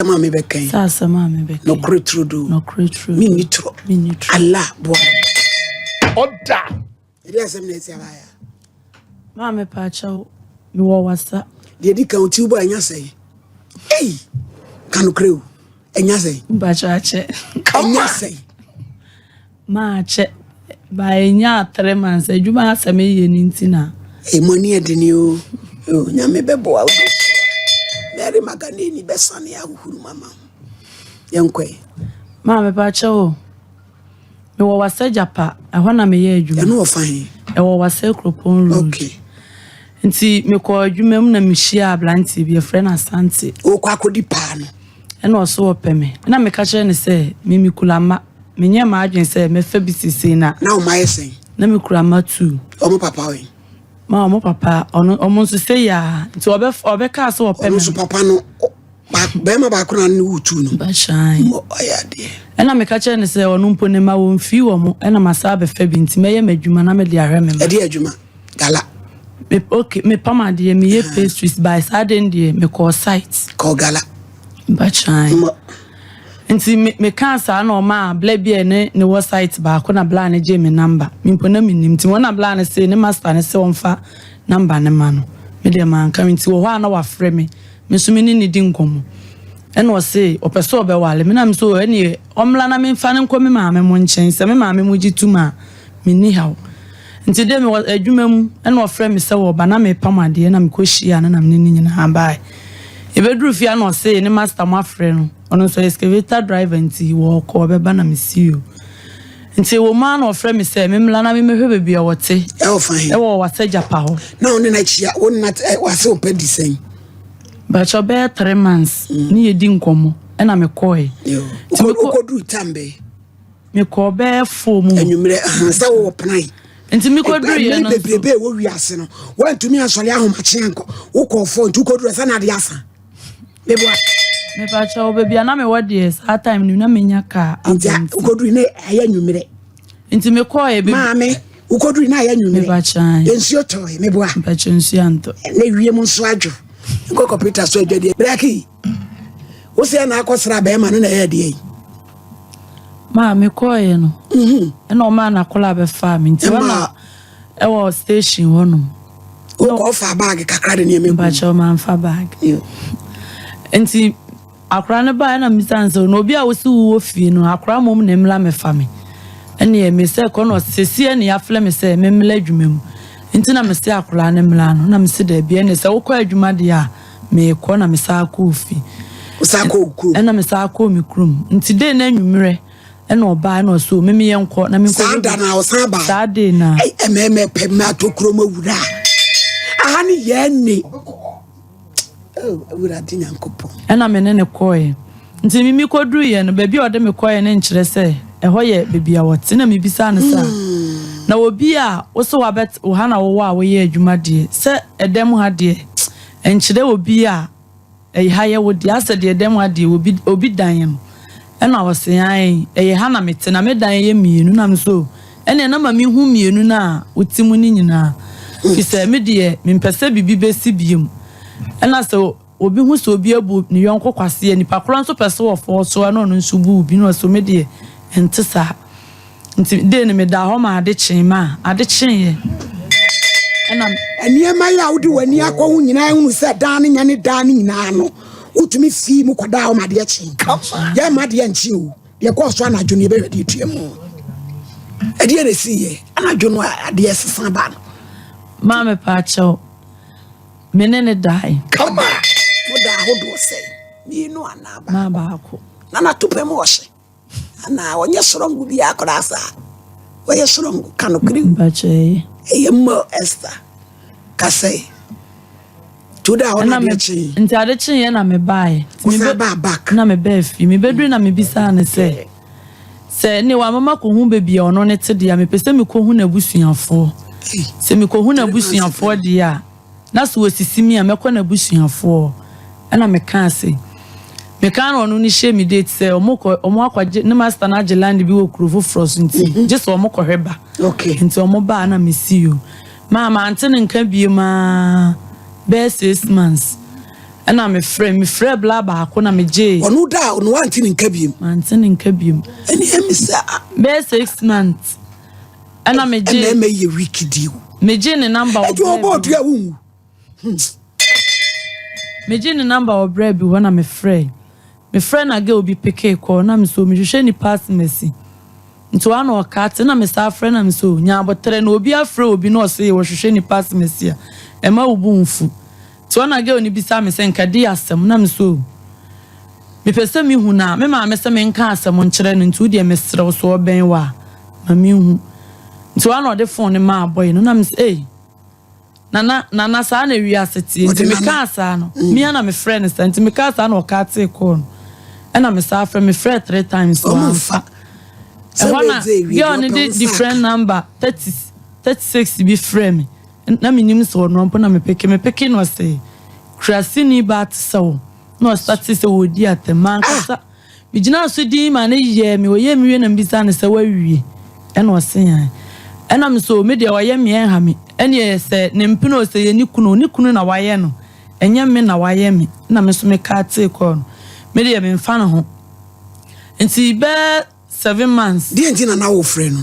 Asama me beken. Asama me beken. No creatrudu. No creatrudu. Minitro. Allah boy. Oda. It is a message. Mama pacha me wasa. The dika utubo anya say. Hey. Kanu crew. Enya say. Bacha che. Enya say. Ma che. Ba enya 3 months adwuma asame ye nintina. E money edini o. O nyame bebo a. Mary Maganini besane ahuru mama. Yankwe. Mama pacha o. Me wasa japa. Ehwa na me ye adwuma. Ya no ofan. Ewo wasa kropon road. Okay. Nti me ko adwuma mu na me hia ablanti bi e friend Asante. O kwa akodi pa no. E na oso opeme. Na me ka kire ne se me kulama. Me nya ma adwen se me fa bisisi na. Na o my sen. Na me kulama tu. Omo papa we. Ma omo papa ono omo nso se ya. Nti obe ka so opeme. Omo so papa no ba ma ba kura ne wutu no. Ba shan. Mo ayade. E na me ka kire ne se ono mpo ne ma wo mfi wo mo. E na masa be fa bi nti me ye madwuma na me de ahwe me. E de adwuma. Gala. Okay, me pama de me ye pastries by Saturday de me call site. Call gala. Ba shan. Nti me cancer na o ma bla bia ne website ba ko na bla na je me number me mpona me nim nti wona bla na say ne master ne say wonfa number ne ma no me de man kan nti wo ha na wa frɛ me so me ni di Nkomo e na o say o peso be wale me na me so ene omla na me mfa ne nko me ma me mo nchen se me ma me mo gituma me ni hawo nti de me adwuma mu e na o frɛ me se wo ba na me pamade na me ko hia na me ni nyina ha bai e bedru fia na o say ne master mo afrɛ no ono so excavator driver nti wo ko beba na mesio nti wo man no frɛ me sɛ me mla na me mehwe bebi a wote e wo fan e wo wasa japa ho na one na chia one na wase opedi sen ba cho be 3 months ni ye di Nkomo e na me koe nti me ko du tambe me ko be fo mu anwumre sa wo plan nti me ko du ye no bebe wo wiase no wan tumi asole ahomakye anko wo ko fo nti ko du sa na de asa bebo me pa cho baby na me wode sa time ni na me nya ka ukodru na aya nwumre nti me ko e baby maame ukodru na aya nwumre me pa chan ensuo to me boa pa chensu anto na wie mu nso adwo nko computer so adwade braki wo se na akosra ba ma no na ya de ma me ko e no e no ma na kola be fa me nti wana e wo station wono ko fa bag kakra de ne me pa cho man fa bag nti akra ne ba na misanse no obi a wo si wo fie no akra mom na mla me fa me ene me se ko no sesie ne afle me se me mla adwuma mu nti na me se akra ne mla no na me se da bia ne se wo ko adwuma de a me ko na me sa ko fi wo sa ko kru ena me sa ko mi krum nti de na anwumre ena oba na so me yenko na me ko sada na wo sa ba sada na me pe ma to kro ma wura aha ni ye ni wura di Nyankopon ena me ne koe nti mimi kodru ye no baby ode me koe ne nkyere se eho ye baby a wote na me bisa ne sa na obi a wo so wabet wo ha na wo a wo ye adwuma de se edem ha de enkyere obi a ha ye wo de ase de edem ha de obi dan ena wo se an ha na mete na me dan ye mienu na me so ena na ma me hu mienu na wotimu ni nyina fi se me de me mpese bibi besi biem ena so obi hu so obi abu ni yonko kwase nipa kro nso pese wo fo so na no nso bu bi no so me de entisa nti de ne me da ho ma ade chen ma ade chen ye ena eniema ya wudi wani akọ hu nyina hu se dan ne nyane dan ne nyina no utumi fi mu kwada ho ma de chen ya ma de nchi o de ko so anadwo ne be de tuemu ade ye si ye anadwo no ade ye sesan ba no ma me pa cho menene dai kama moda hodo sei mi no anaba ma ba ko na na tope mo hye ana onye sorongu bi akora sa oye sorongu kanokri ba che mo Esther kasei tuda ona de chi nti ade chi ye na me bae mi be ba back na me be fi mi bedru na me bisa ne se ne wa mama ko hu bebi ono ne te dia me pese me ko hu na busuafo se me ko hu na busuafo dia na so osisi mi a me ko na busuafo ana me kan se me kan ono ni she mi date se omo akwaje ne master na land bi wo kurofo frost nti je so omo ko hweba okay nti omo ba na me see you mama ante ne nka bi ma be 6 months and I'm a friend, me friend blabba, kona me jay. Or no doubt, no one thing in Cabium. Mantin in Cabium. And him is Bear 6 months. And I'm a jay. And may you wicked you. Me jay the number of about your womb. Me jay the number of bread when I'm a friend. My friend I go be picky call, and I'm so me shany pass messy. Into one or cat, and I'm a star friend, I'm so, nya, but then will be afraid, will be no say, or shany pass messia. And my boomful. To one I go and be some saying, Kadia, some, nam so. Me person me who now, me mamma, some in cast, some children into the Mr. or so benwa. Mammy, to one or the phone in my boy, and I'm say, Nana, son, a reality, into me casa, me and I'm a friend, and to me casa or cat say corn. And I'm a star from me friend 3 times. And one girl different number 36 be frame. And na me nim so no mpo na me peke no say. Krasini bat so. No start say we di atema kasa. Me gina so di ma na ye me we me na mbisa na say wa wie. E no say an. E na me so me de wa ye me en ha me. Ene ye say ne mpino say ye ni kunu na wa ye no. Enye me na wa ye me. Na me so me ka te ko no. Me de me mfa no ho. Nti be 7 months. The engine na wo friend.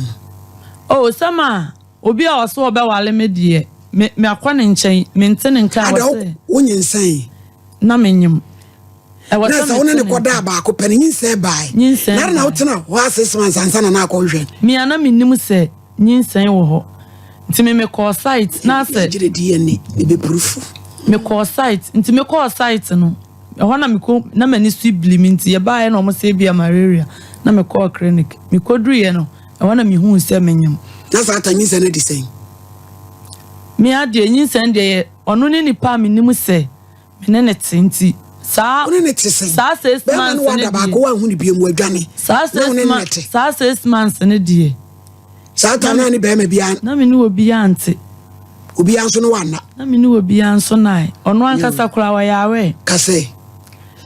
Oh, sama obi a waso obe wale me die. Me akwa ne nchen, me ntene nka wase. Wonye nsan. Na menyim. E wase. Na sa wona ne koda ba ko pani nsan bai. Na na wotena ho 6 months ansa na akọ hwe. Me ana menim se nyinsan wo ho. Nti me call site na se gire DNA e be proof. Me call site, nti me call site no. E ho na me ko na mani sibli nti ye ba ye na omo se bia malaria. Na me call clinic. Me kodru ye no. E ho na me hu se menyim. Na sa atanyinsan na di sen. Me ade nyinsan de ono ne nipa me nim se me ne neti sa ono ne tese sa 6 months be man wada ba ko wan hu ni biemu adwane sa 6 months ne die sa ta na ni be ma bia na me ni obi ante obi anso no wana na me ni obi anso nai ono ankasa kura wa yawe kase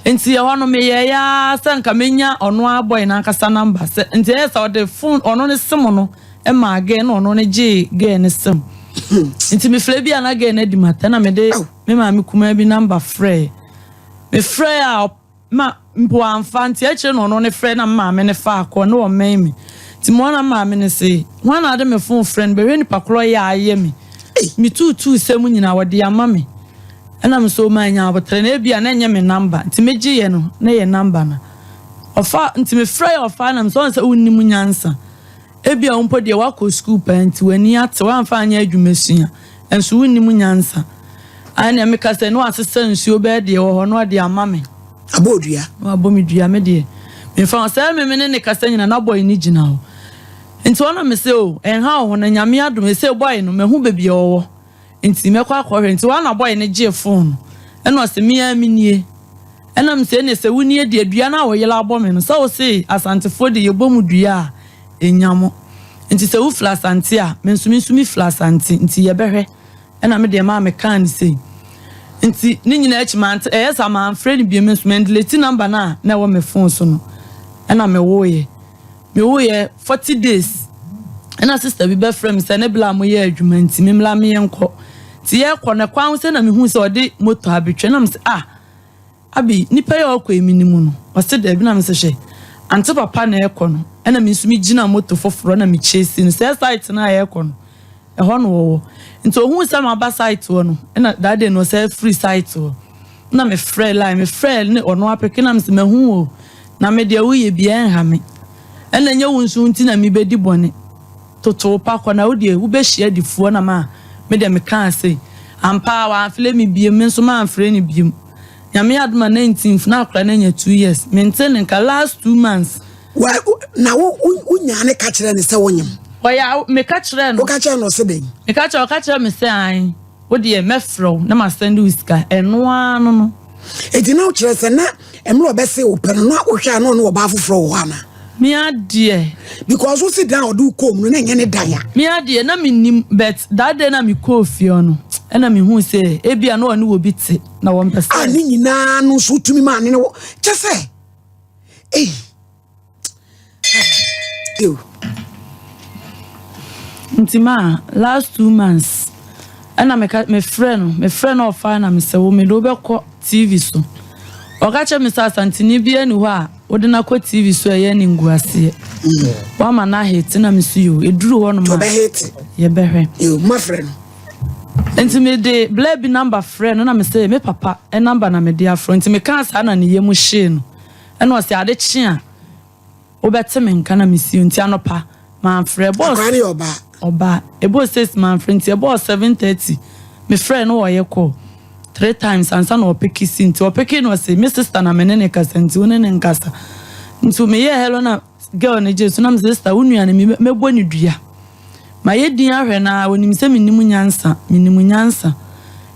enti ye hono me ye ya sanka menya ono aboy na ankasa number se enti ye sa de phone ono ne sim no e ma age na ono ne je ge ne sim enti me fle bia na ge na di mata na me de me ma me kuma bi number frey me frey a ma mpo amfanti e che no ono ne frey na ma me ne fa akọ na o men me ti mo na ma me ne se wan na de me phone friend be ni pakro ya aye me me tutu sem nyina wode ama me ana me so ma nya abotre na bia na nye me number nti me giye no na ye number na ofa nti me frey ofa na me so nsa wonni mu nyansa ebia umpo de wako school parent wani ate wan fa anya adwumasua enso wonni mu nyansa ana me ka se no asesa nsuo be de wo ho no de ama me abodua no abomidua me de me fa se me ne ka se nyina na boy ni gina ho nti ona me se o en ha ho na nyame adom me se boy no me hu bebia wo nti me kwa akọ nti wana boy ne je phone eno se me aminie ena me se ne se wuni de adua na wo yela abọ me no so se asantefo de yebom dua enyamo nti se u flasante a mensumi flasante nti ye behwe ena me de ma me kan se nti ni nyina achimante yes am friend bi mensumi delete number na wo me phone so no ena me woye 40 days ena sister bi be frame se ne bla mo ye adwuma nti me mla me yenko ti ye kọ na kwan se na me hu se odi moto abetwe na me se abi nipa ye okọ eminimu no o se da bi na me se hye ante papa na ekọ no ena me nsumi gina moto foforo na me chase no se site na ekọ no e ho no wo nti ohun se ma ba site wo no ena that day no se free site wo na me frɛ ne ono apeke na me se mahu o na me de wo ye bia en ha me ena nya wunsu nti na me bedi bone toto pa kwa na wo de wo be hia difuo na ma me de me kan say ampa wa afle me biem me so ma afre ne biem nyame aduma 19th na akra na nya 2 years maintain nka last 2 months wa na wo nyane ka kire ne se wonyem wa ya me ka kire no wo ka kire no se den me ka kire me se an wo de mefro na ma send whisker eno anu no edi na wo kire se na emro be se wo pe no wo hwa no no wo ba foforo wo ana me adie because we sit down or do come no nye ne dan ya me adie na me nim but that day na me ko fie no ena me hu se ebia na oni wo biti na wo mpese ani nyina no so tumi ma ne wo chese ntima last 2 months ana me friend of na me se wo me do be ko TV so oga che me sa santini bia ni ho a wo de na ko TV so ye ni nguase wa ma na hate na me su yo eduru ho no ma be hate ye be hwe you my friend enti me de blabi number friend na me say me papa e number na me de afro enti me kan sa na ne ye mu hye no ena o se ade chi a wo bete me nka na me si enti anopa ma frɛ boss akwani oba ebo 6 man friend ebo 7:30 me friend no ye call 3 times and son opeki sinti opeki no say me sister na me ne kasa nti one ne nkasa nti me ye hello na girl ne jesu na me sister unua ne me bo ni dua ma ye din ahwe na wonim se menimu nyansa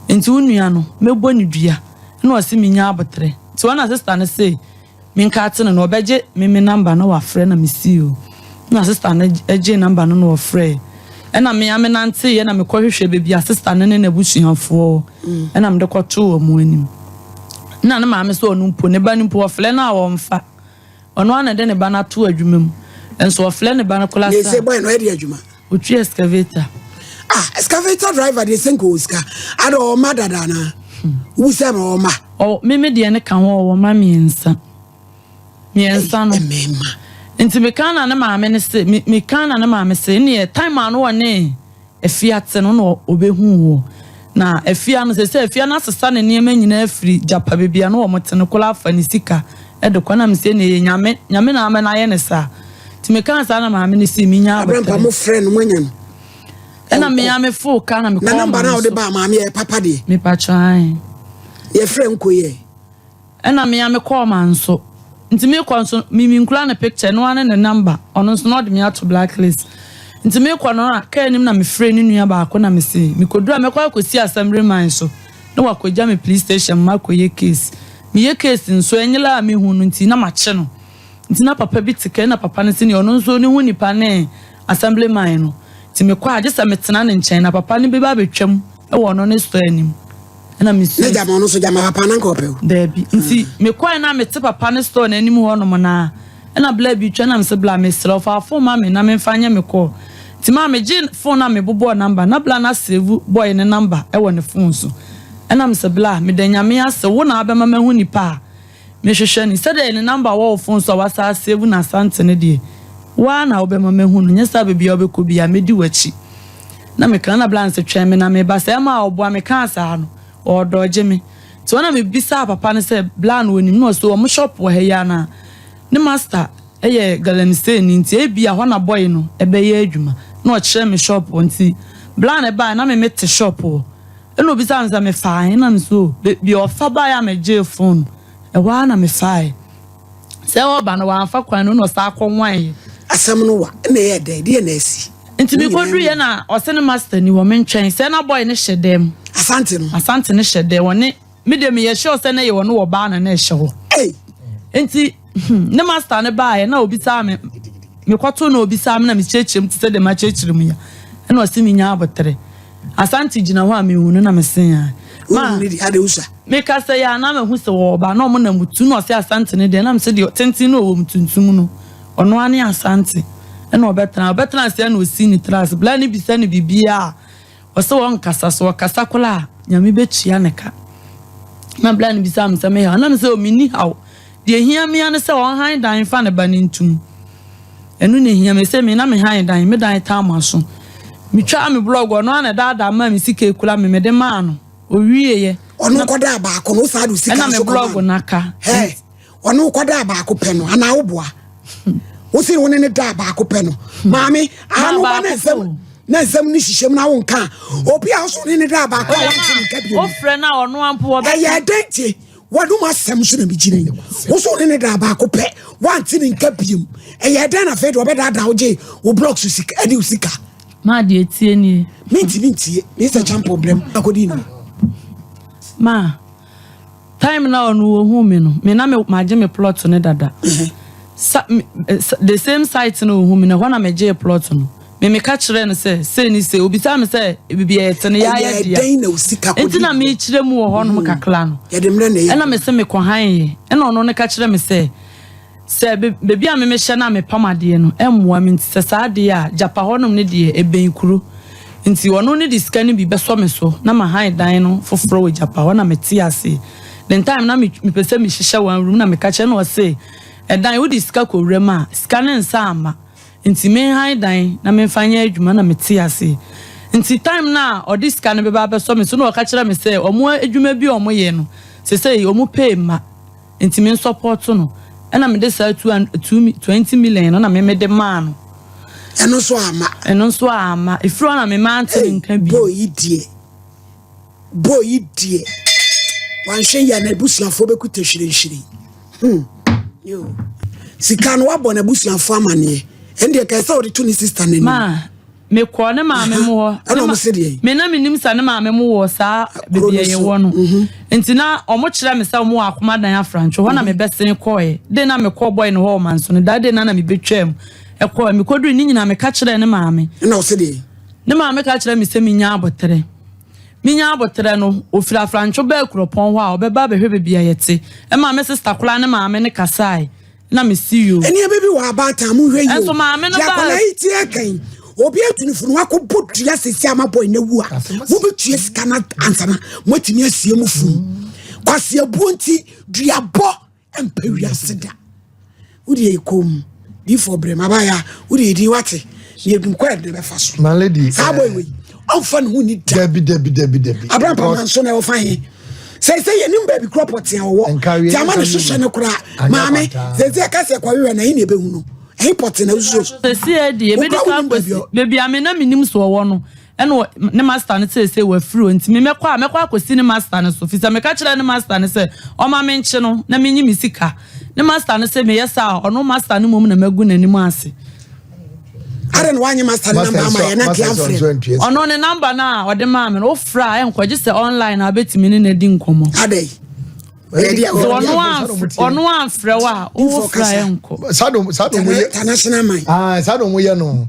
nti unua no me bo ni dua na o se me nya abotre nti one sister ne say me nka ate no obeje me number na wa friend na me see o na sister na eje number no wa friend ena me amenante ye na me kohwehwe bebi sister ne na busuafo ena me de kwoto omu anim na na ma me so onu mpo ne ba ni mpo ofle na wo mfa ono ana de ne ba na to adwuma mu enso ofle ne ba na kola sa ne se boy no e de adwuma otu excavator excavator driver de senko oska ada o ma dada na wu se ma o ma o me de ne ka ho o ma miensa no nti me kana na maame ne se me kana na maame se ne time anu one efiate no no obehu wo na efia no se efia na sesa ne ne nyina afiri japa bebia no wo motene kola afa ne sika e de kwana me se ne nyame na ame na ye ne sa ti me kana sa na maame ne se mi nya abampa mo friend mo nya e na me ame fu kana me ko na number na wo de ba maame e papa de me pa try ye friend ko ye e na me ame ko man so nti me kwanso mi nkula na picture no ane ne number ono so not me out blacklist nti me kwa no ka nim na me friend ni nua ba ko na me se me kodura me kwa kosi assembly man so na wakoja me police station ma koye case me ye case nso enyela me hu no nti na ma che no nti na papa bi tike na papa ne se ni ono nso ni hu nipa ne assembly man no nti me kwa agesa me tena ne nchen na papa ne be ba betwam e wo no ne so anim na me se ne jama no so jama papa na nko pe debi nti me kwa na me te papa ne store na anim ho no mo na na bla bi twa na me se bla me sra fa fo ma me na me fanya me call ti ma me gin phone na me bobo number na bla na save boy ne number e wo ne phone so na me se bla me da nyame ase wo na abema ma hu nipa me hwehwe ni se da ne number wo phone so wa sa save na sante ne de wa na obema ma hu no nyesa be bia obeko bia me di wachi na me kan na bla nse twa me na me ba se ma obo me kan sa no o doje me ti wana me bisa papa ne se bla no onim no so o shop wo he ya na ne master eye Galamsey ni nti e bia ho na boy no e be ye adwuma na o kire me shop nti bla ne ba na me mete shop o e no bisa nza me fine na so bi o fa ba ya me je phone e wa na me fine se o ba no wa fa kwan no sa akwanwan asam no wa na ye de na asi nti mi kodru ye na o se ne master ni wo me ntwen se na boy ne hyedem asante ne hyede woni me de me ye sure se na ye wono wo ba na na hye ho enti ne master ne ba ye na obi sa me kwato na obi sa me na me chechirem ti se de ma chechirem ya na o se mi nya abotre asante gina ho a me hunu na me sen ya ma ni di ade usa me ka se ya na me hu se wo ba na mo na mutu na o se asante ne de na me se de tenti no wo mutuntum no ono ane asante na obetna se na o si ni trans bla ni bisa ni bibia o se won kasa so kasa kola nyame betua ne ka na bla ni bisa am se me ha na me se o mini haw de hia me ane se won han dan fa ne ba ni ntum enu ne hia me se me na me han dan me dan ta maso me twa me blog ono na da ma me sika ekula me de ma no o wieye ono koda ba ko no sa do sika so na me blog naka ono koda ba ko pe no ana wo boa wo se woni ne da ba ko pe no maami anu ba na nsem ni hihye na wo nka obi a so ne da ba ko wa nti nka bi o frɛ na ono ampo wo be ya denti wadu ma sem so na bi gina wo so ne da ba ko pe wa nti nka bi ya den na fe do be da da oje wo block so sika edi usika ma de etie ni minti me se champ problem akodi ni ma time na onu wo hu me no me na me maje me plot ne dada the same site no hu me na ho na me je plot no me ka kire no se ni se obi sa me se bibia etene ya ya dia enti na me kire mu wo ho no kakla no ya de mre na e na me se me ko han ye e na ono ne ka kire me se bebi a me hye na me pamade no emwa me nti se sa de a japa ho no ne de e ben kuro nti wono ne diska ne bi beso me so na ma han dan no foforo we japa wana meti ase the time na me pese me hihye one room na me ka che no say dan wo diska ko wrema ska ne nsa ama nti me han dan na me fanya adwuma na meti ase nti time na o diska ne be ba beso me so na o ka kire me say omo adwuma bi omo ye no say omo pay ma nti me support no na me de say 20 million na me de ma no eno so ama ifro na me mante nka bi boy die wan hwe ya na busuafo be kutahwire yo sika no wabɔ na busuafo amane ende ka sa odi to ni sister nani ma me ko ne ma me mo me na menim sa ne ma me mo wo sa bebia ye wo no enti na omo kire me sa mo akoma dan afrancho ho na me besen koe de na me ko boy no ho man so ne da de na me betwam ekọ me kodu ni nyina me ka kire ne maame na o se de ne maame ka kire me se minya abotere no ofira francho ba kuropon ho a obeba behwe bebia yete e maame sister kula ne maame ne kasai na me see you eni bebi wa abata mu hwe yi enso maame no ba ya kola iti akan obi atunifu wa ko botua sesi amaboi na wu a wo betua sika na ansana motimi asie mu fu kwase abuonti duabo empawia seda udi ekom before brema baya udi di wate ye dum kwa de be faso my lady sabo we ofan hu ni debi abran pa man so na ofan he say ye nim baby crop pot ya wo ti ama ne hwehwe ne kura maame say ka se kwa we na hi ne be hu no he pot na uzo say e di e be di ka baby ame na minim so wo no eno ne master ne say wa free nti me mekwa akosi ne master ne so fisa me ka kire ne master ne say o ma me nche no na menyi misika ne master ne say me yesa ono master ne mom na magu nanim ase aren wanye master number ama ya na kiafre ono ne number na ode ma me no fra enkoje se online abetimi ne na di nkomo adai ono an fra wa o fra enko sado mo ye international man sado mo ye no